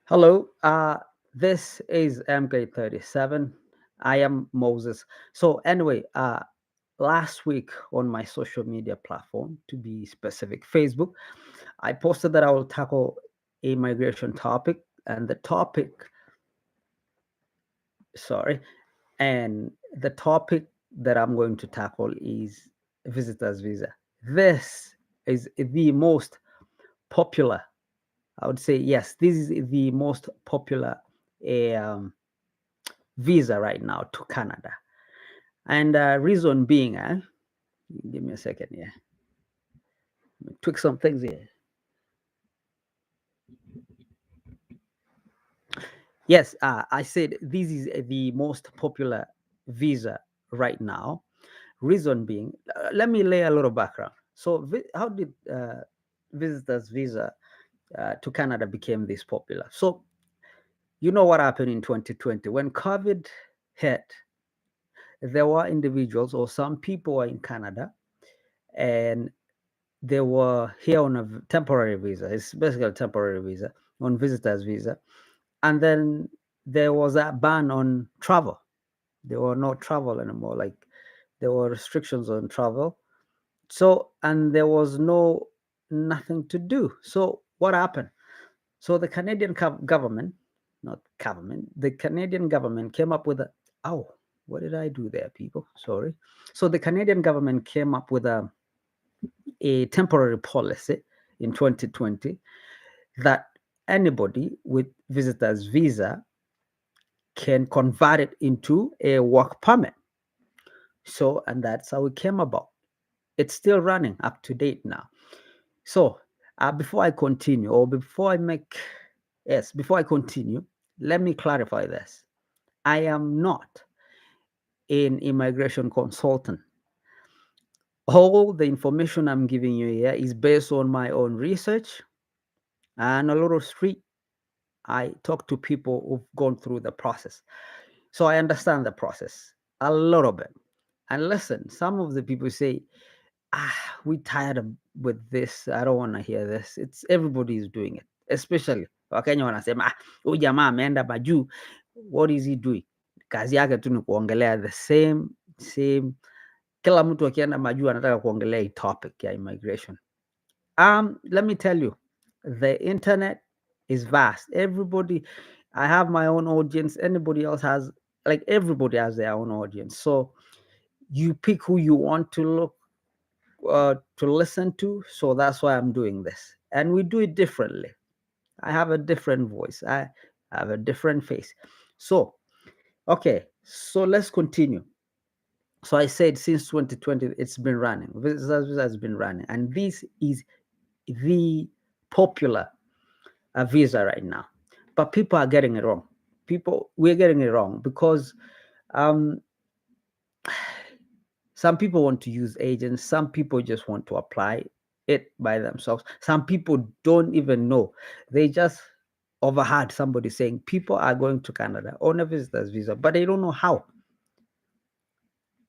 Hello, this is MK37. I am Moses. So anyway, last week on my social media platform, to be specific, Facebook, I posted that I will tackle a migration topic, and sorry, the topic that I'm going to tackle is visitors visa. This is the most popular. I would say yes. This is the most popular um, visa right now to Canada. And reason being, give me a second here. Let me tweak some things here. Yes, I said this is the most popular visa right now. Reason being, let me lay a little background. So, how did visitors visa to Canada became this popular? So, you know what happened in 2020 when COVID hit? There were individuals or some people were in Canada and they were here on a temporary visa. It's basically a temporary visa, on visitors visa. And then there was a ban on travel. There were no travel anymore. Like there were restrictions on travel. So, and there was nothing to do. So what happened? So the Canadian government, not government, the Canadian government came up with oh, what did I do there, people? Sorry. So the Canadian government came up with a temporary policy in 2020 that anybody with visitor's visa can convert it into a work permit. So, and that's how it came about. It's still running up to date now. So, before I continue, or before I continue, let me clarify this. I am not an immigration consultant. All the information I'm giving you here is based on my own research and a little street. I talk to people who've gone through the process. So I understand the process a little bit. And listen, some of the people say, we tired with this. I don't want to hear this. It's everybody is doing it, especially Wakenya wanasema, huyu jamaa ameenda majuu. What is he doing? Kazi yake tu ni kuongelea the same. Kila mtu akienda majuu anataka kuongelea hii topic ya immigration. Let me tell you, the internet is vast. Everybody, I have my own audience. Anybody else has, like everybody has their own audience. So you pick who you want to listen to. So that's why I'm doing this, and we do it differently. I have a different voice. I have a different face. So okay, so let's continue. So I said since 2020 it's been running. Visitors Visa has been running, and this is the popular visa right now. But people are getting it wrong. We're getting it wrong because um, some people want to use agents. Some people just want to apply it by themselves. Some people don't even know. They just overheard somebody saying people are going to Canada on a visitor's visa, but they don't know how.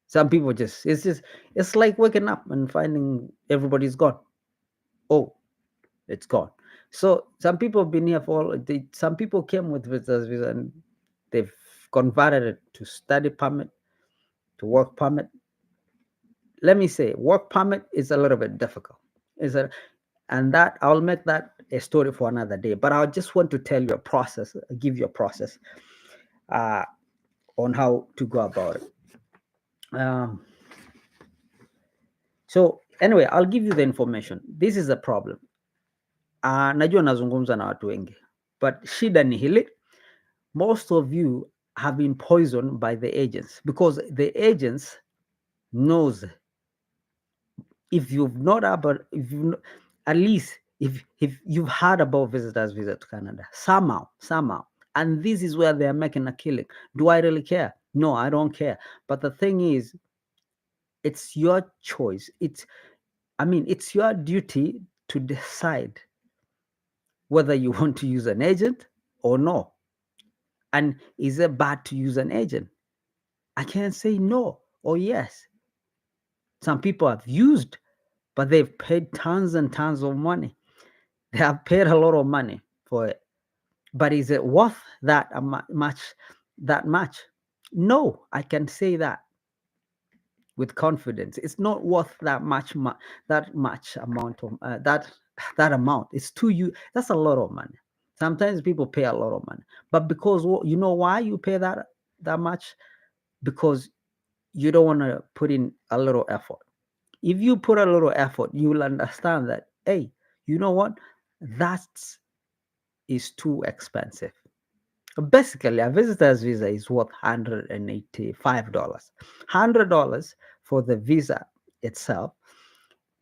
Some people it's like waking up and finding everybody's gone. Oh, it's gone. So some people have been here some people came with visitors visa and they've converted it to study permit, to work permit. Let me say, work permit is a little bit difficult. And that I'll make that a story for another day. But I just want to tell you a process, give you a process on how to go about it. So anyway, I'll give you the information. This is a problem. Najua nazungumza na watu wengi, but shida ni hili. Most of you have been poisoned by the agents because the agents knows if you've not about if you at least if you've heard about visitors visa to Canada somehow, and this is where they are making a killing. Do I really care? No, I don't care. But the thing is, it's your choice. It's your duty to decide whether you want to use an agent or no. And is it bad to use an agent? I can't say no or yes. Some people have used, but they've paid tons and tons of money. They have paid a lot of money for it. But is it worth that much? That much? No, I can say that with confidence. It's not worth that much. That much amount of that amount. It's too you. That's a lot of money. Sometimes people pay a lot of money, but because you know why you pay that much? Because you don't want to put in a little effort. If you put a little effort, you will understand that, hey, you know what? That is too expensive. Basically, a visitor's visa is worth $185. $100 for the visa itself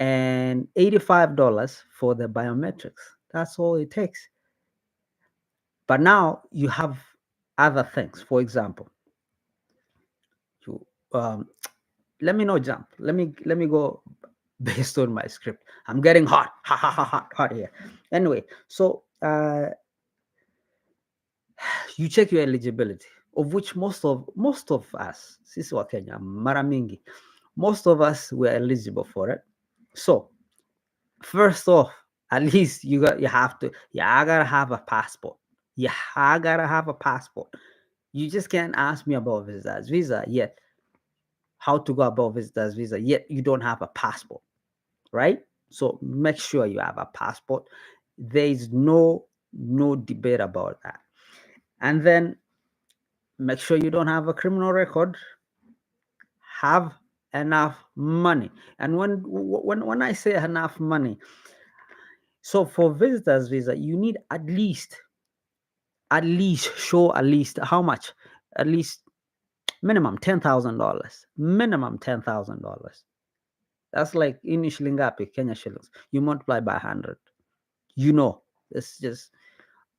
and $85 for the biometrics. That's all it takes. But now you have other things. For example, you let me not jump. Let me go based on my script. I'm getting hot, hot here. Anyway, so you check your eligibility, of which most of us, sisi wa Kenya, mara mingi, most of us were eligible for it. So first off, at least you gotta have a passport. You gotta have a passport. You just can't ask me about visa yet, how to go about visitors visa yet you don't have a passport, right? So make sure you have a passport. There is no debate about that. And then make sure you don't have a criminal record. Have enough money. And when I say enough money, so for visitors visa, you need at least show at least how much? At least minimum $10,000. Minimum $10,000. That's like in shilingi Kenya shillings. You multiply by 100. You know, it's just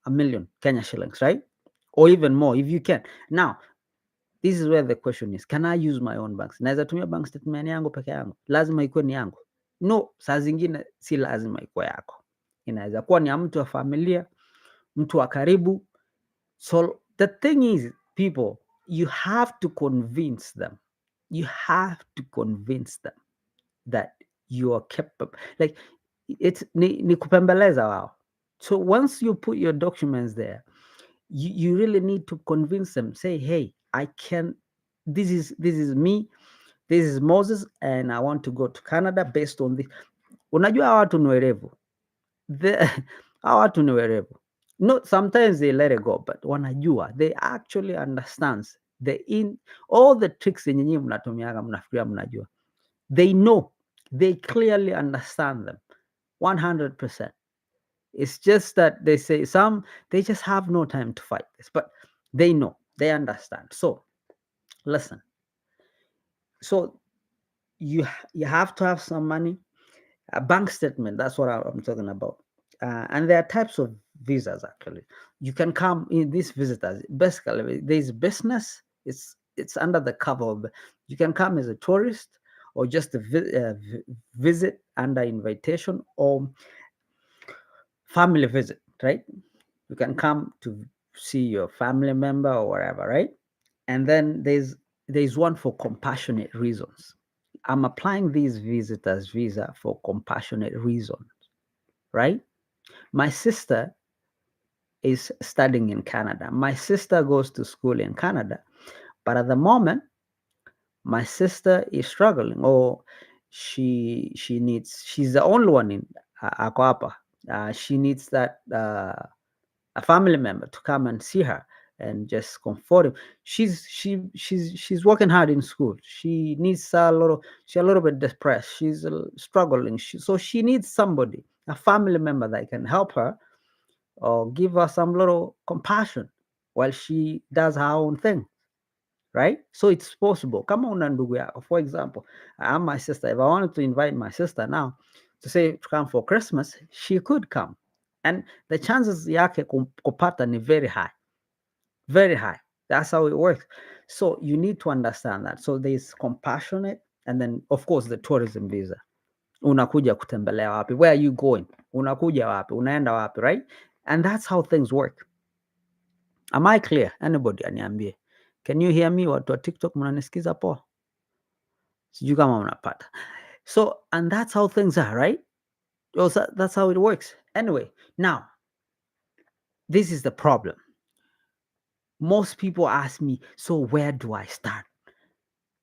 a million Kenya shillings, right? Or even more if you can. Now, this is where the question is, can I use my own banks? Naweza tumia bank statement yangu peke yangu? Lazima ikuwe ni yangu? No, saa zingine si lazima ikuwe yako. Inaweza kuwa ni ya mtu wa familia, mtu wa karibu. So the thing is, people, you have to convince them. You have to convince them that you are capable. Like it's ni kupembeleza wao. So once you put your documents there, you really need to convince them. Say, hey, I can. This is me. This is Moses, and I want to go to Canada based on this. Unajua hawa watu ni werevu. Hawa watu ni werevu. No, sometimes they let it go, but wanajua, they actually understands all the tricks yenye nyinyi mnatumiaga mnafikiria mnajua. They know. They clearly understand them 100%. It's just that they say they just have no time to fight this, but they know, they understand. So listen. So you have to have some money, a bank statement. That's what I'm talking about. And there are types of visas actually. You can come in these visitors. Basically, there's business. It's under the cover of. You can come as a tourist or just a visit under invitation or family visit, right? You can come to see your family member or whatever, right? And then there's one for compassionate reasons. I'm applying these visitors visa for compassionate reasons, right? My sister is studying in Canada. My sister goes to school in Canada, but at the moment, my sister is struggling, or she's the only one in ako hapa. She needs that a family member to come and see her and just comfort him. She's working hard in school. She needs she's a little bit depressed. She's struggling. So she needs somebody, a family member that can help her or give her some little compassion while she does her own thing, right? So it's possible. Come on, ndugu yako. For example, I'm my sister. If I wanted to invite my sister now to say to come for Christmas, she could come, and the chances yake kupata ni very high, very high. That's how it works. So you need to understand that. So there's compassionate, and then of course the tourism visa. Unakuja kutembelea wapi? Where are you going? Unakuja wapi? Unaenda wapi? Right? And that's how things work. Am I clear? Anybody aniambie? Can you hear me? Watu wa TikTok mnanisikiza poa? Sijui kama mnapata. So, and that's how things are, right? Also, that's how it works. Anyway, now This is the problem. Most people ask me, so where do I start?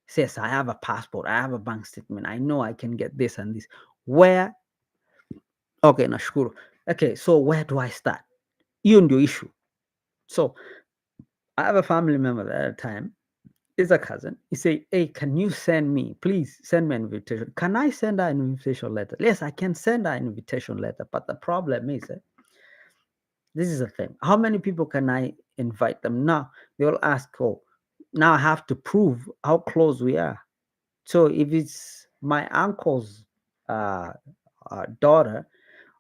Says, I have a passport, I have a bank statement, I know I can get this and this. Where? Okay, nashukuru. Okay, so where do I start? Hiyo ndio issue. So I have a family member at a time, is a cousin. He say, hey, can you send me, please send me an invitation. Can I send her an invitation letter? Yes, I can send her an invitation letter. But the problem is, this is the thing. How many people can I invite them? Now they will ask, oh, now I have to prove how close we are. So if it's my uncle's uh, daughter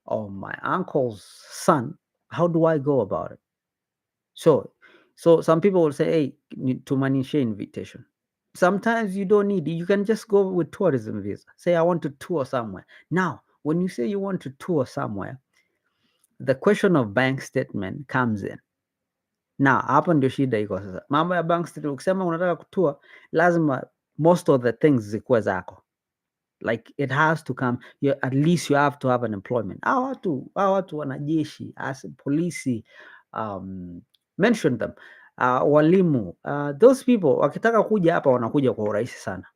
or my uncle's son, how do I go about it? So, so some people will say, hey, to manage invitation. Sometimes you don't need it. You can just go with tourism visa. Say, I want to tour somewhere. Now, when you say you want to tour somewhere, the question of bank statement comes in. Now, hapo ndio shida iko sasa. Mambo ya bank statement, ukisema unataka kutour, lazima most of the things zikuwe zako. Like it has to come, at least you have to have an employment. Hao watu wanajeshi, as polisi, mention them, walimu, those people wakitaka kuja hapa wanakuja kwa urahisi sana.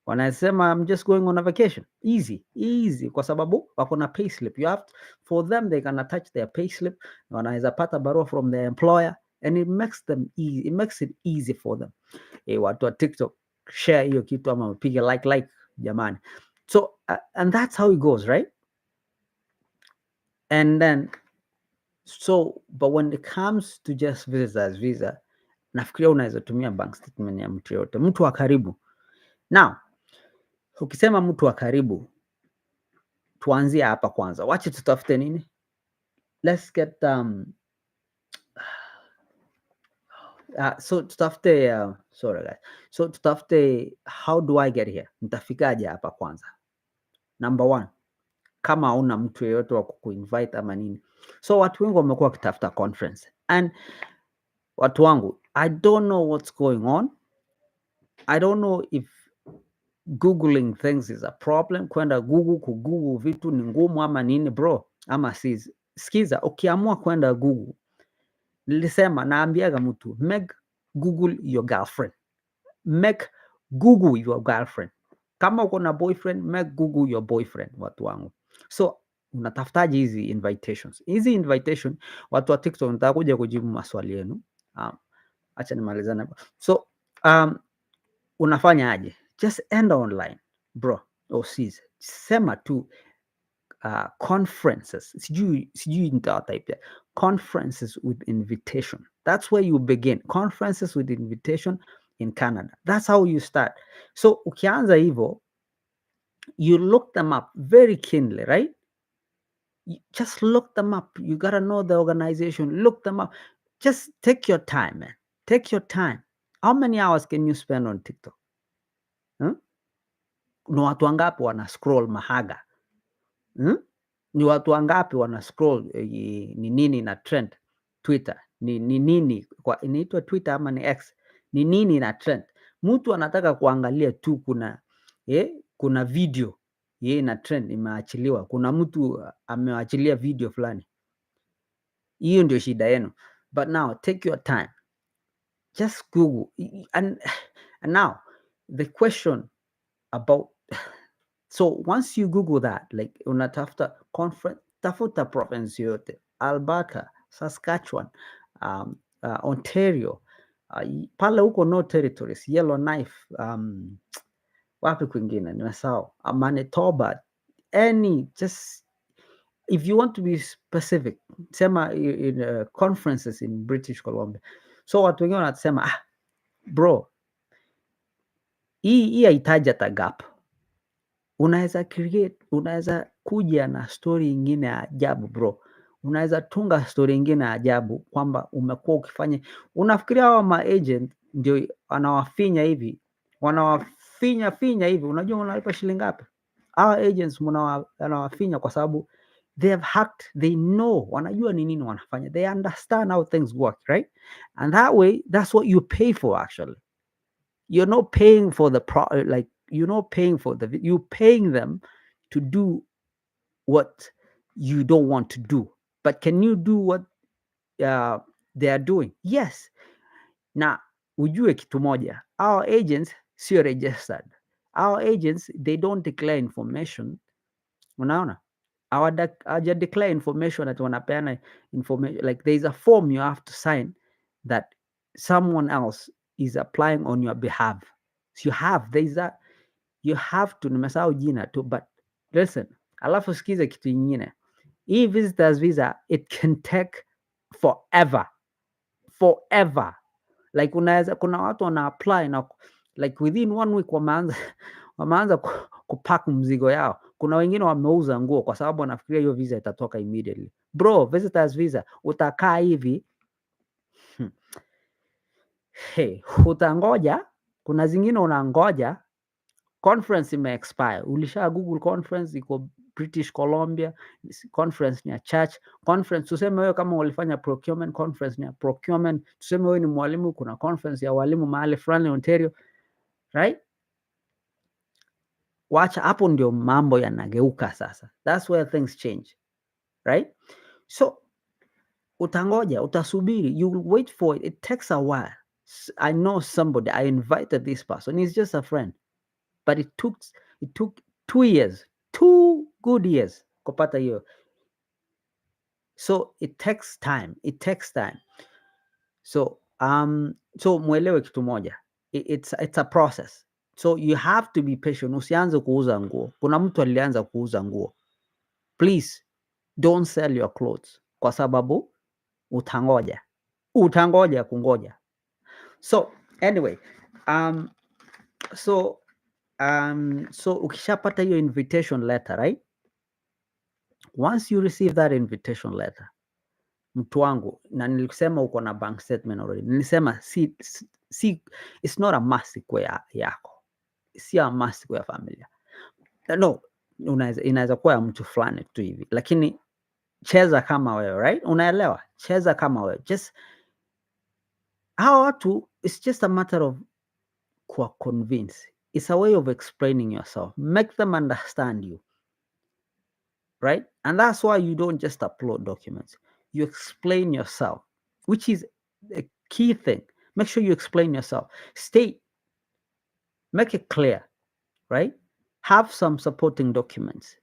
Wanasema I'm just going on a vacation. Easy kwa sababu wako na payslip. You have to, for them they can attach their payslip, wanaweza pata barua from their employer and it makes them easy. It makes it easy for them. Watu wa TikTok share hiyo kitu ama upige like jamani. So and that's how it goes, right? And then but when it comes to just visitors visa, nafikiria unaweza tumia bank statement ya mtu yote, mtu wa karibu. Now ukisema mtu wa karibu, tuanzie hapa kwanza. Wacha tutafute nini? Let's get so tutafute sorry guys. So tutafute how do I get here? Nitafikaje hapa kwanza? Number one, kama hauna mtu yeyote wa kukuinvite ama nini. So watu wengi wamekuwa wakitafuta conference. And watu wangu, I don't know what's going on. I don't know if googling things is a problem. Kwenda Google vitu ni ngumu ama nini bro? Ama skiza, ukiamua kwenda Google, nilisema naambiaga mtu, make Google your girlfriend. Make Google your girlfriend. Kama uko na boyfriend, make Google your boyfriend, watu wangu. So unatafutaje hizi invitations? Hizi invitation, watu wa TikTok nitakuja kujibu maswali yenu. Acha nimalizane. So unafanya aje? Just end online, bro. Sis, sema tu conferences. Sijui nitatype conferences with invitation. That's where you begin. Conferences with invitation in Canada. That's how you start. So ukianza hivyo, you look them up very keenly, right? You just look them up. You gotta know the organization. Look them up. Just take your time, man. Take your time. How many hours can you spend on TikTok? Ni watu wangapi wana scroll mahaga? Ni watu wangapi wana scroll ni nini na trend Twitter? Ni nini kwa inaitwa Twitter ama ni X? Ni nini na trend? Mtu anataka kuangalia tu kuna video na trend imeachiliwa. Kuna mtu ameachilia video fulani. Hiyo ndio shida yenu. But now take your time. Just Google. And now the question about, so once you Google that, like unatafuta conference, tafuta province yote, Alberta, Saskatchewan, Ontario, pale huko no territories, Yellowknife, wapi kwingine nimesahau, Manitoba, any, just if you want to be specific, sema in conferences in British Columbia. So watu wengine wanasema bro, hii haitaji hata gap. Unaweza kuja na story ingine ya ajabu bro. Unaweza tunga story ingine ya ajabu kwamba umekuwa ukifanya, unafikiria hawa ma agent ndio wanawafinya hivi, wanawafinya hivi, unajua unalipa shilingi ngapi? Hawa agents wanawafinya kwa sababu they have hacked, they know, wanajua ni nini wanafanya, they understand how things work, right? And that way, that's what you pay for actually. You're not paying for the you're not paying for you're paying them to do what you don't want to do. But can you do what they are doing. Yes. Na ujue kitu moja, our agents sio registered. Our agents, they don't declare information. Unaona, hawaja declare information that wanapeana information. Like there's a form you have to sign that someone else is applying on your behalf. So you have to, nimesahau jina tu, but listen, alafu sikiza kitu ingine. Hii visitors visa, it can take forever. Like kuna watu wana apply na like within 1 week wameanza kupack mzigo yao. Kuna wengine wameuza nguo kwa sababu wanafikiria hiyo visa itatoka immediately. Bro, visitors visa utakaa hivi hey, utangoja. Kuna zingine unangoja conference ime expire. Ulisha Google conference iko British Columbia, conference ni ya church conference. Tuseme wewe kama ulifanya procurement, conference ni ya procurement. Tuseme wewe ni mwalimu, kuna conference ya walimu mahali fulani Ontario, right? Wacha hapo ndio mambo yanageuka sasa. That's where things change, right? So utangoja, utasubiri, you will wait for it. It takes a while. I know somebody, I invited this person, he's just a friend, but it took 2 years, 2 good years kupata hiyo. So it takes time. So mwelewe kitu moja, it's a process. So you have to be patient. Usianze kuuza nguo. Kuna mtu alianza kuuza nguo. Please don't sell your clothes kwa sababu utangoja kungoja. So anyway, so ukishapata hiyo invitation letter, right? Once you receive that invitation letter, mtu wangu, na nilisema uko na bank statement already. Nilisema si it's not a must kwa yako. Si a must kwa familia. No, inaweza kuwa ya mtu fulani tu hivi. Lakini cheza kama wewe, right? Unaelewa? Cheza kama wewe. Just hawa watu, it's just a matter of kuwa convince. It's a way of explaining yourself. Make them understand you. Right? And that's why you don't just upload documents. You explain yourself, which is a key thing. Make sure you explain yourself. Make it clear, right? Have some supporting documents,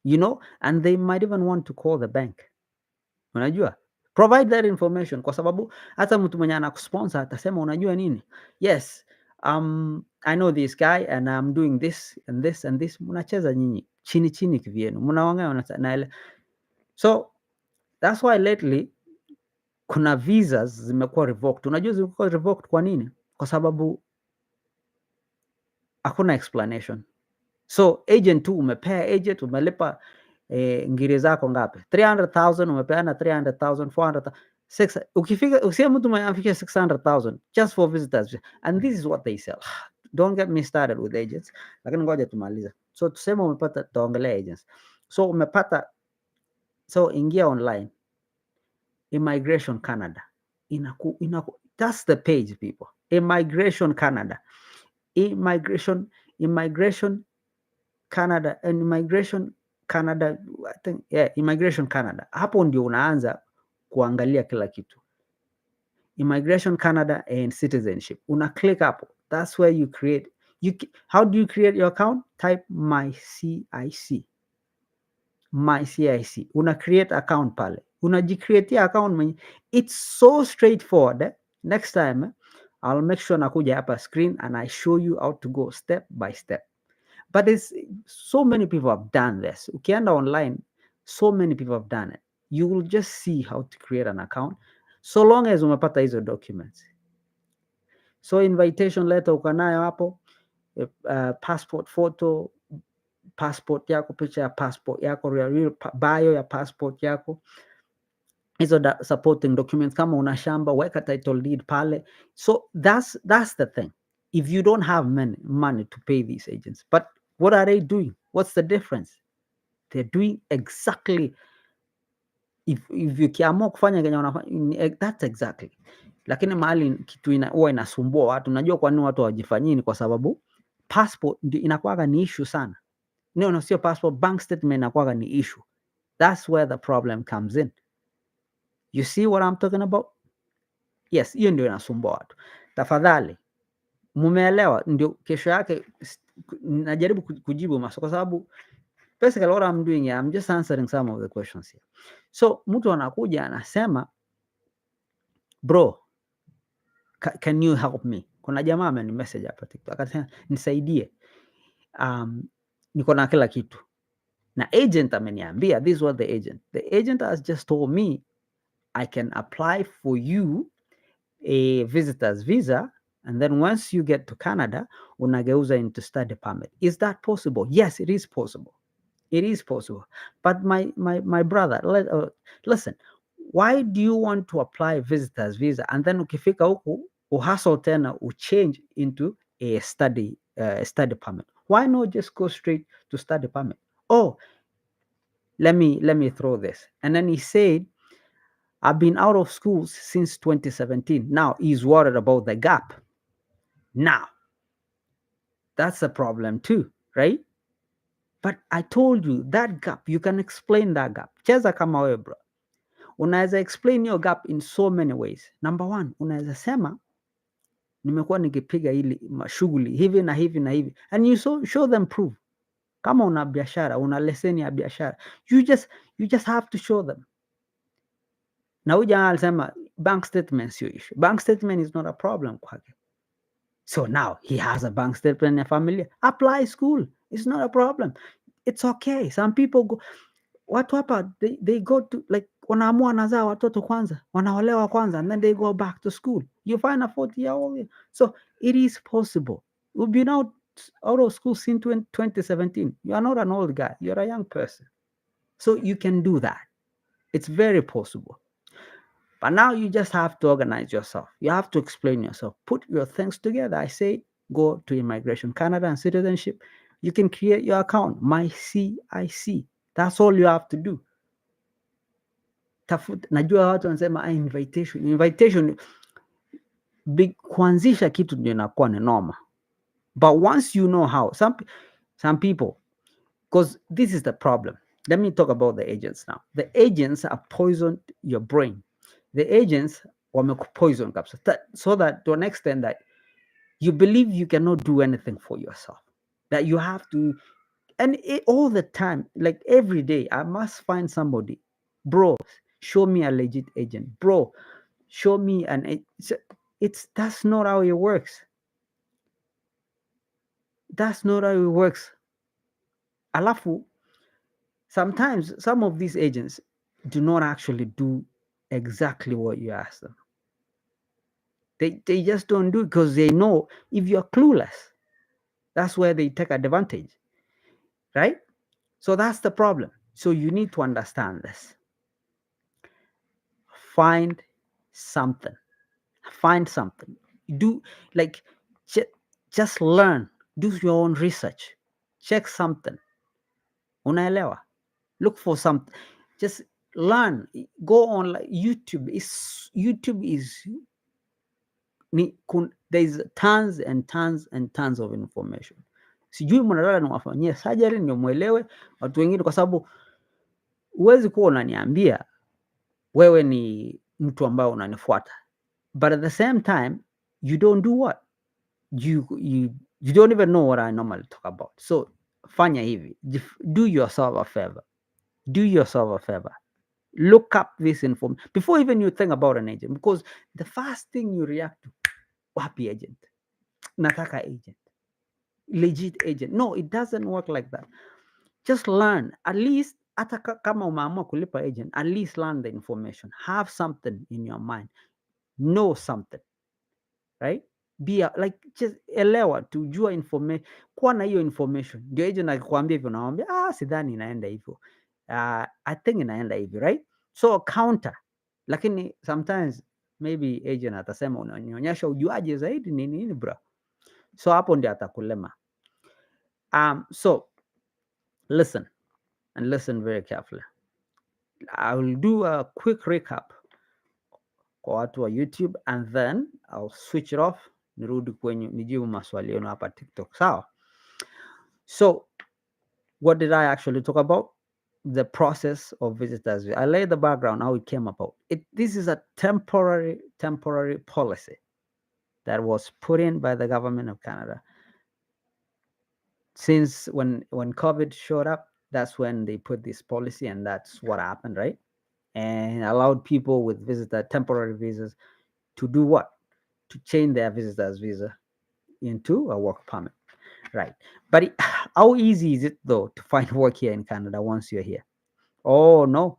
and they might even want to call the bank. Unajua? Provide that information kwa sababu hata mtu mwenye anakusponsor atasema unajua nini? Yes, I know this guy and I'm doing this and this and this. Mnacheza nyinyi chini kivyenu. Mnaongea na so that's why lately kuna visas zimekuwa revoked. Unajua zimekuwa revoked kwa nini? Kwa sababu hakuna explanation. So agent tu umepea agent, umelipa ngiri zako ngapi? 300,000 umepeana 300,000, 400,000, 600. Ukifika usia mtu mwenye 600,000 just for visitors, and this is what they sell. Don't get me started with agents, lakini ngoja tumalize. So tuseme umepata, tuongelee agents. So umepata, so ingia online Immigration Canada. That's the page, people. Immigration Canada. Immigration Canada and Immigration Canada, I think, yeah, Immigration Canada. Hapo ndio unaanza kuangalia kila kitu. Immigration Canada and citizenship. Una click hapo. That's where you create. How do you create your account? Type my CIC. My CIC. Una create account pale. Unajicreatea account mwenye. It's so straightforward. Next time, I'll make sure nakuja hapa screen and I show you how to go step by step. But so many people have done this. Ukienda online, so many people have done it. You will just see how to create an account so long as umepata hizo documents. So invitation letter ukanayo hapo, passport photo, passport yako, picha ya passport yako, real bio ya passport yako, hizo supporting documents. Kama una shamba, weka title deed pale. So that's the thing. If you don't have money to pay these agents, but what are they doing? What's the difference? They're doing exactly, if ukiamua kufanya kenye unafanya, that's exactly. Lakini mahali kitu huwa inasumbua watu. Unajua kwa nini watu hawajifanyii? Ni kwa sababu passport ndio inakuwa ni issue sana. No, sio passport, bank statement inakuwa ni issue. That's where the problem comes in. You see what I'm talking about? Yes, hiyo ndio inasumbua watu. Tafadhali, mumeelewa? Ndio kesho yake najaribu kujibu maswali kwa sababu basically what I'm doing here, I'm just answering some of the questions here. So mtu anakuja anasema, bro, can you help me? Kuna jamaa ameni message hapa TikTok akasema nisaidie, niko na kila kitu na agent ameniambia, this was the agent has just told me I can apply for you a visitor's visa, and then once you get to Canada unageuza into study permit. Is that possible? Yes, it is possible. It is possible. But my brother, listen, why do you want to apply visitor's visa and then ukifika huku uhustle tena change into a study permit? Why not just go straight to study permit? Oh, let me throw this. And then he said, I've been out of school since 2017. Now he's worried about the gap. Now, that's a problem too, right? But I told you that gap, you can explain that gap. Cheza kama wewe bro. Unaweza explain your gap in so many ways. Number one, unaweza sema nimekuwa nikipiga hili mashughuli hivi na hivi na hivi. And you show them proof. Kama una biashara, una leseni ya biashara, you just have to show them. Na huyu jamaa alisema bank statement sio issue. Bank statement is not a problem kwake. So now he has a bank statement ya familia. Apply school. It's not a problem. It's okay. Some people go, watu hapa they go to like wanaamua wanazaa watoto kwanza, wanaolewa kwanza, and then they go back to school. You find a 40-year-old. So it is possible. We've been out of school since 2017. You are not an old guy. You're a young person. So you can do that. It's very possible. But now you just have to organize yourself. You have to explain yourself. Put your things together. I say go to Immigration Canada and Citizenship. You can create your account, my CIC. That's all you have to do. Najua watu wanasema invitation kuanzisha kitu ndio inakuwa ni noma. But once you know how, some people, because this is the problem. Let me talk about the agents now. The agents have poisoned your brain. The agents wamekupoison kabisa, so that to an extent that you believe you cannot do anything for yourself, that you have to, and all the time, like every day, I must find somebody. Bro, show me a legit agent. Bro, show me that's not how it works. That's not how it works. Alafu, sometimes some of these agents do not actually do exactly what you ask them. They just don't do it because they know if you're clueless, that's where they take advantage, right? So that's the problem. So you need to understand this. Find something. Do like just learn. Do your own research. Check something. Unaelewa? Look for something. Just learn. Go on like YouTube. YouTube is there's tons and tons and tons of information. Sijui mnataka niwafanyie surgery ndio muelewe watu wengine, kwa sababu huwezi kuwa unaniambia wewe ni mtu ambao unanifuata, but at the same time you don't do what you don't even know what I normally talk about. So fanya hivi, do yourself a favor. Look up this information before even you think about an agent, because the first thing you react to, wapi agent, nataka agent, legit agent. No, it doesn't work like that. Just learn. At least hata kama umeamua kulipa agent, at least learn the information. Have something in your mind. Know something, right? Be like just elewa, tujua information, kuwa na hiyo information. Ndio agent akikwambia hivyo, naambia sidhani inaenda hivyo, I think inaenda hivyo, right? So counter. Lakini sometimes maybe agent atasema unanionyesha ujuaje zaidi nini bro. So hapo ndio atakulema. So listen, and listen very carefully. I will do a quick recap kwa watu wa YouTube, and then I'll switch it off, nirudi kwenye nijibu maswali yenu hapa TikTok. Sawa? So what did I actually talk about? the process of visitors. I lay the background how it came about. This is a temporary policy that was put in by the government of Canada. Since when COVID showed up, that's when they put this policy, and that's what happened, right? And allowed people with visitor temporary visas to do what? To change their visitors visa into a work permit, right? But how easy is it though to find work here in Canada once you're here? Oh no,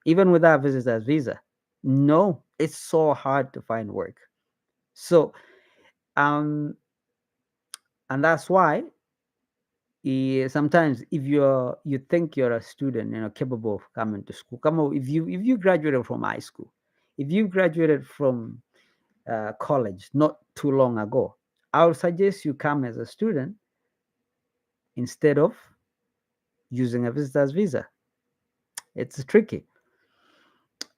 even without visitors visa, no, it's so hard to find work. So, um, and that's why sometimes if you think you're a student, capable of coming to school, come on, if you graduated from high school, if you graduated from college not too long ago, I would suggest you come as a student instead of using a visitor's visa. It's tricky.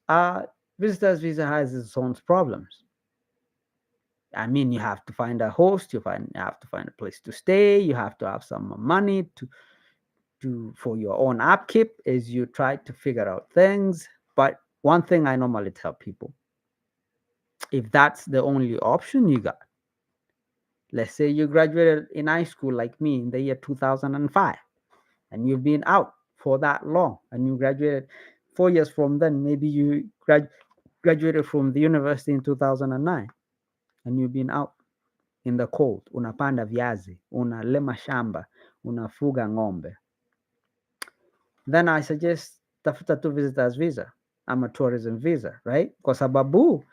Uh, Visitor's visa has its own problems. I mean, you have to find a host, you have to find a place to stay, you have to have some money to for your own upkeep as you try to figure out things. But one thing I normally tell people, if that's the only option you got, let's say you graduated in high school like me in the year 2005, and you've been out for that long, and you graduated 4 years from then, maybe you graduated from the university in 2009, and you've been out in the cold, unapanda viazi, unalima shamba, unafuga ng'ombe, then I suggest tafuta tu visitors visa ama tourism visa, right? Kwa sababu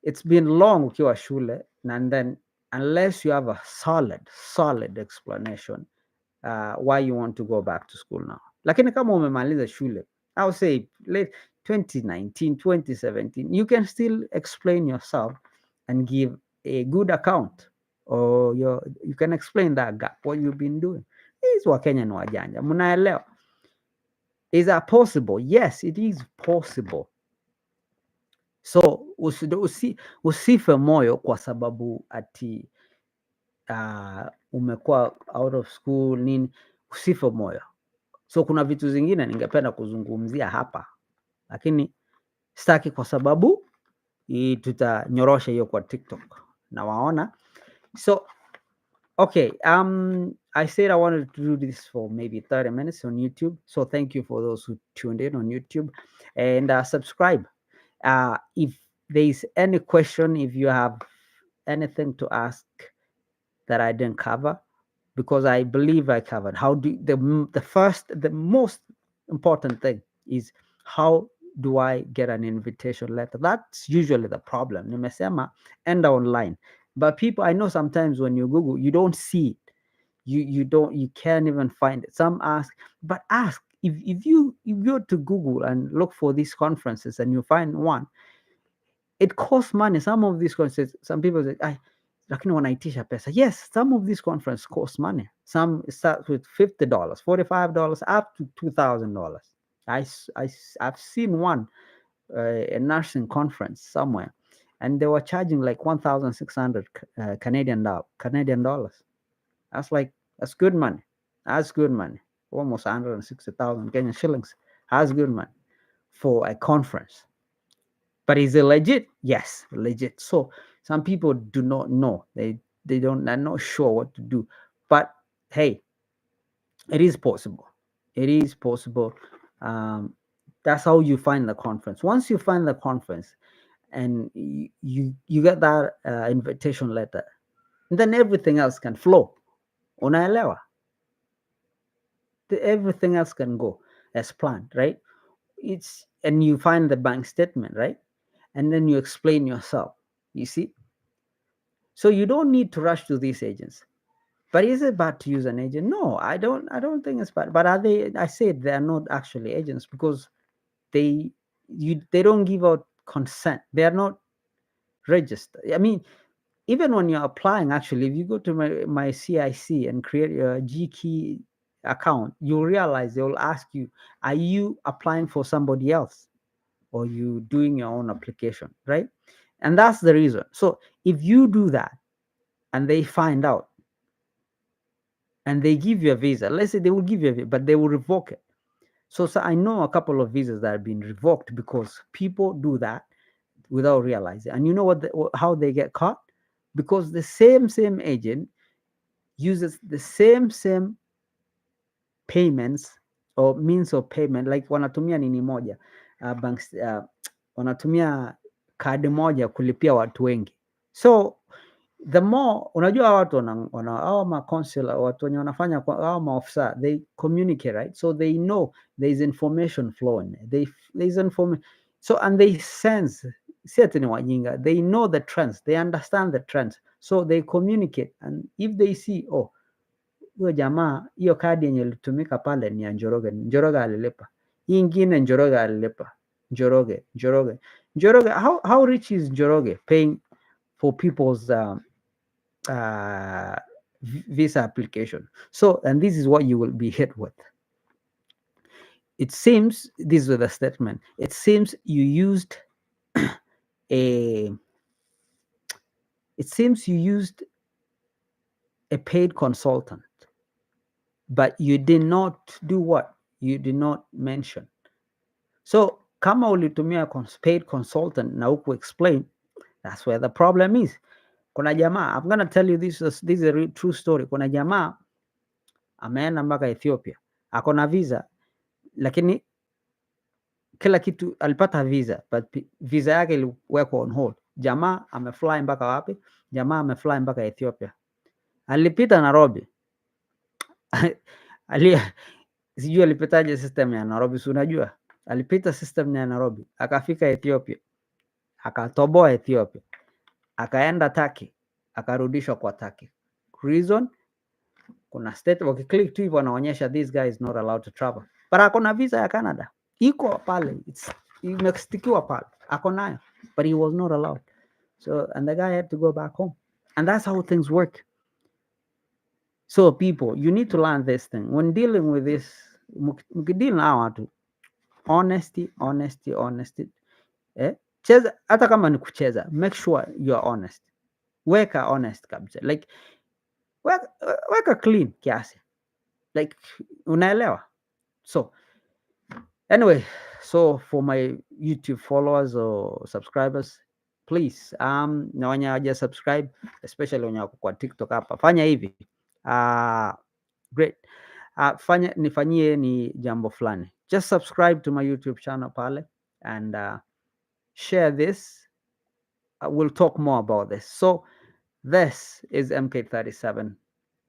it's been long ukiwa shule, and then unless you have a solid explanation why you want to go back to school now. Lakini kama umemaliza shule, I would say late 2019, 2017, you can still explain yourself and give a good account, or you can explain that gap, what you've been doing. These Wakenya ni wajanja, mnaelewa. Is that possible? Yes, it is possible. So usife moyo kwa sababu ati umekuwa out of school nini, usife moyo. So kuna vitu zingine ningependa kuzungumzia hapa, lakini sitaki kwa sababu tutanyorosha hiyo kwa TikTok na waona. So okay, I said I wanted to do this for maybe 30 minutes on YouTube. So thank you for those who tuned in on YouTube, and subscribe. If there is any question, if you have anything to ask that I didn't cover, because I believe I covered. How do the most important thing is, how do I get an invitation letter? That's usually the problem. Nimesema enda online, but people, I know sometimes when you Google, you don't see it. You can't even find it. Some ask, but ask if you go to Google and look for these conferences and you find one, it costs money. Some of these conferences, some people say, lakini wanaitisha pesa. Yes, some of these conferences cost money. Some start with $50, $45, up to $2,000. I've seen one, a nursing conference somewhere, and they were charging like 1,600 Canadian dollars. That's good money. That's good money. Almost 160,000 Kenyan shillings. That's good money for a conference. But is it legit? Yes, legit. So some people do not know. They don't. They're not sure what to do. But hey, it is possible. It is possible. That's how you find the conference. Once you find the conference, and you get that invitation letter, then everything else can flow. Unaelewa? Everything else can go as planned, right? And you find the bank statement, right? And then you explain yourself. You see? So you don't need to rush to these agents. But is it bad to use an agent? No, I don't think it's bad. But are they? I said they are not actually agents, because they don't give out consent. They are not registered. I mean, even when you're applying, actually, if you go to my CIC and create your G key account, you'll realize they will ask you, are you applying for somebody else, or you doing your own application, right? And that's the reason. So if you do that and they find out and they give you a visa, let's say they will give you a visa, but they will revoke it. So I know a couple of visas that have been revoked because people do that without realizing. And you know how they get caught? Because the same agent uses the same payments or means of payment, like wanatumia nini moja, banks, wanatumia kadi moja kulipia watu wengi. So the more, unajua watu hawa ma consular, watu wenye wanafanya hawa maofisa, they communicate, right? So they know there is information flowing, there is information, so and they sense, si ati ni wajinga, they know the trends, they understand the trends, so they communicate. And if they see, oh, huyo jamaa hiyo kadi yenye ilitumika pale ni ya Njoroge, Njoroge alilipa, hii ingine Njoroge alilipa, Njoroge. How rich is Njoroge paying for people's visa application? So, and this is what you will be hit with. It seems, this was the statement, it seems you used a paid consultant, but you did not do what? You did not mention. So kama ulitumia paid consultant na huku explain, that's where the problem is. Kuna jamaa, I'm gonna tell you this is a true story. Kuna jamaa ameenda mpaka Ethiopia, ako na visa, lakini kila kitu alipata visa, but visa yake iliwekwa on hold. Jamaa amefly mpaka wapi? Jamaa amefly mpaka Ethiopia, alipita Nairobi sijui alipitaje system ya Nairobi, si unajua alipita system ya Nairobi, akafika Ethiopia, akatoboa Ethiopia, akaenda Turkey, akarudishwa kwa Turkey. Reason, kuna state wakiclick tu hivyo wanaonyesha this guy is not allowed to travel, but ako na visa ya Canada, iko pale, imestikiwa pale, ako nayo, but he was not allowed. So, and the guy had to go back home, and that's how things work. So people, you need to learn this thing when dealing with this. Mkideal na watu, honesty. Cheza, hata kama ni kucheza, make sure you are honest. Weka honest kabisa, like weka clean kiasi, like unaelewa. So anyway, so for my YouTube followers or subscribers, please, na wenye hawaja subscribe, especially wenye wako kwa TikTok hapa, fanya hivi. Great. Nifanyie ni jambo fulani. Just subscribe to my YouTube channel pale and share this. We'll talk more about this. So this is MK37.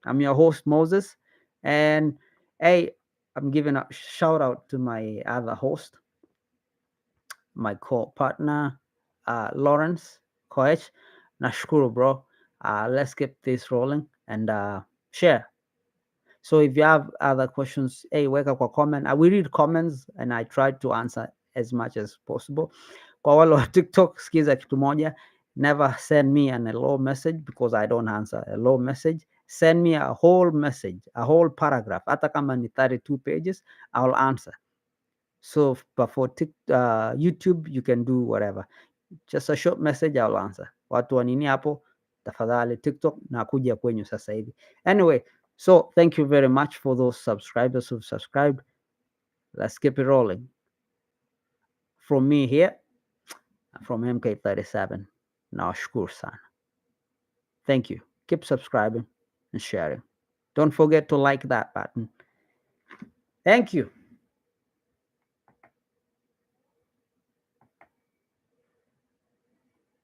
I'm your host, Moses. And hey, I'm giving a shout out to my other host, my co-partner, Lawrence Koech. Nashukuru, bro. Let's keep this rolling and share. So if you have other questions, hey, weka kwa comment. We read comments and I try to answer as much as possible. Kwa wale wa TikTok, skiza kitu moja, never send me a low message because I don't answer a low message. Send me a whole message, a whole paragraph. Hata kama ni 32 pages, I'll answer. So, but for YouTube, you can do whatever. Just a short message, I'll answer. Watu wa nini hapo, tafadhali TikTok na kuja kwenyu sasa hivi. Anyway, so thank you very much for those subscribers who've subscribed. Let's keep it rolling. From me here, from MK37, nashukuru sana. Thank you. Keep subscribing and sharing. Don't forget to like that button. Thank you.